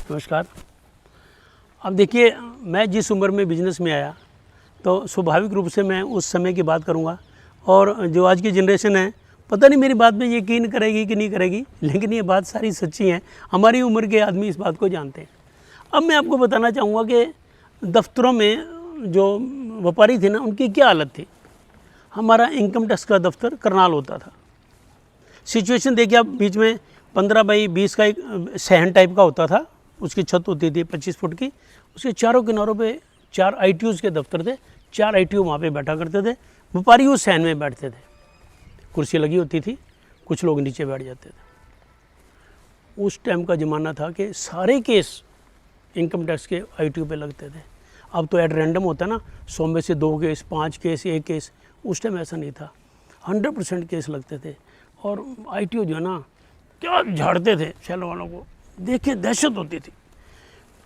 नमस्कार। अब देखिए, मैं जिस उम्र में बिज़नेस में आया तो स्वाभाविक रूप से मैं उस समय की बात करूंगा, और जो आज की जनरेशन है पता नहीं मेरी बात में यकीन करेगी कि नहीं करेगी, लेकिन ये बात सारी सच्ची है। हमारी उम्र के आदमी इस बात को जानते हैं। अब मैं आपको बताना चाहूँगा कि दफ्तरों में जो व्यापारी थे ना, उनकी क्या हालत थी। हमारा इनकम टैक्स का दफ्तर करनाल होता था। सिचुएशन देखिए आप, बीच में 15 बाई 20 का एक सहन टाइप का होता था, उसकी छत होती थी 25 फुट की। उसके चारों किनारों पे 4 ITOs के दफ्तर थे। 4 ITO वहाँ पे बैठा करते थे। व्यापारी उस सहन में बैठते थे, कुर्सी लगी होती थी, कुछ लोग नीचे बैठ जाते थे। उस टाइम का ज़माना था कि सारे केस इनकम टैक्स के ITO पे लगते थे। अब तो एट रैंडम होता है ना, 100 में से 2 केस, 5 केस, 1 केस। उस टाइम ऐसा नहीं था, 100% केस लगते थे। और ITO जो है ना, क्या झाड़ते थे शैल वालों को, देखिए दहशत होती थी।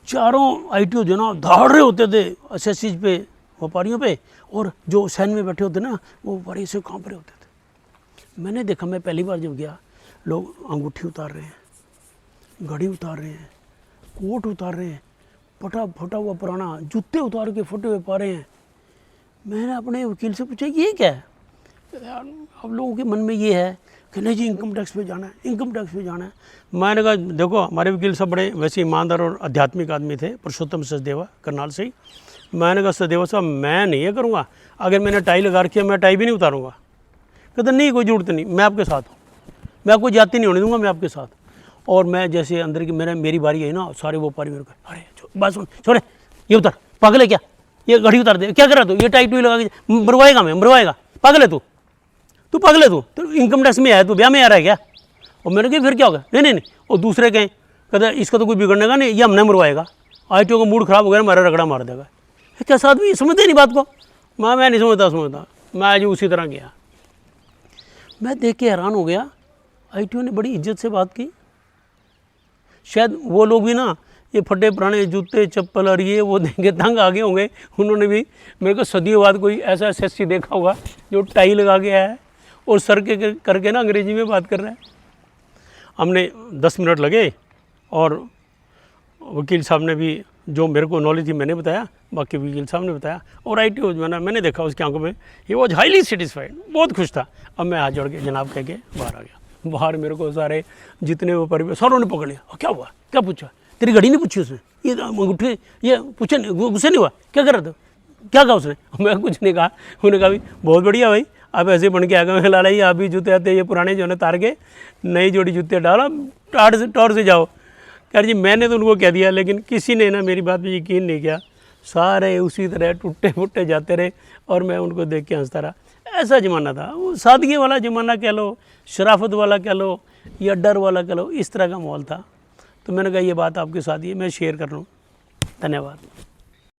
चारों ITO जो ना दहाड़ रहे होते थे SSCs पे, व्यापारियों पे, और जो सहन में बैठे होते ना, वो व्यापारी से कांप रहे होते थे। मैंने देखा, मैं पहली बार जब गया, लोग अंगूठी उतार रहे हैं, घड़ी उतार रहे हैं, कोट उतार रहे हैं, फटा हुआ पुराना जूते उतार के फटे हुए पा रहे हैं। मैंने अपने वकील से पूछा, ये क्या है यार? अब लोगों के मन में ये है कि नहीं जी, इनकम टैक्स पे जाना है, इनकम टैक्स पे जाना है। मैंने कहा देखो, हमारे वकील सब बड़े वैसे ईमानदार और आध्यात्मिक आदमी थे, पुरुषोत्तम सचदेवा करनाल से ही। मैंने कहा सचदेवा साहब, मैं नहीं ये करूँगा, अगर मैंने टाई लगा रखी है मैं टाई भी नहीं उतारूँगा। कहते नहीं, कोई ज़रूरत नहीं, मैं आपके साथ हूँ, मैं आपको जाती नहीं होने दूँगा, मैं आपके साथ। और मैं जैसे अंदर की मेरी बारी आई ना, सारे व्यापारी मेरे को, अरे बात सुन, छोड़े, ये उतार, पागल है क्या, ये घड़ी उतार दे, क्या कर रहा तू, ये टाई टूई लगा के मरवाएगा, मैं मरवाएगा, पागल है तू पागल है, तू इनकम टैक्स में आया, तू ब्याह में आ रहा है क्या? और मैंने कहा फिर क्या होगा? नहीं। और दूसरे कहें, कहते इसका तो कोई बिगड़ने का नहीं, ये हमने मरवाएगा, ITO का मूड खराब हो गया, हमारा रगड़ा मार देगा। कैसा आदमी, समझते नहीं बात को। मैं नहीं समझता। मैं आज उसी तरह गया, मैं देख के हैरान हो गया। ITO ने बड़ी इज्जत से बात की। शायद वो लोग भी ना, ये फटे पुराने जूते चप्पल और ये वो देंगे तंग आगे होंगे। उन्होंने भी मेरे को सदियों बाद कोई ऐसा SSC देखा होगा जो टाई लगा के आया है और सर के करके ना अंग्रेजी में बात कर रहा है। हमने 10 मिनट लगे, और वकील साहब ने भी जो मेरे को नॉलेज थी मैंने बताया, बाकी वकील साहब ने बताया। और ITO जो है ना, मैंने देखा उसकी आंखों में, ही वॉज हाईली सेटिस्फाइड, बहुत खुश था। अब मैं हाथ जोड़ के जनाब कह के बाहर आ गया। बाहर मेरे को सारे जितने व्यापारी सारों ने पकड़ लिया। क्या हुआ, क्या पूछा, तेरी घड़ी नहीं पूछी उसने, ये अंगूठी ये पूछे, गुस्से नहीं हुआ, क्या कर रहा था, क्या कहा उसने? मैं कुछ नहीं कहा। उन्होंने कहा भी बहुत बढ़िया भाई, आप ऐसे बन के आ गए। लाला जी आप भी जूते आते, ये पुराने जो है तार के नई जोड़ी जूते डाला, टॉर से जाओ। यार जी मैंने तो उनको कह दिया, लेकिन किसी ने ना मेरी बात पे यकीन नहीं किया। सारे उसी तरह टूटे फुटे जाते रहे, और मैं उनको देख के हंसता रहा। ऐसा ज़माना था, वो सादगी वाला ज़माना कह लो, शराफत वाला कह लो, या डर वाला कह लो, इस तरह का माहौल था। तो मैंने कहा ये बात आपके साथ ही मैं शेयर कर रहा हूँ। धन्यवाद।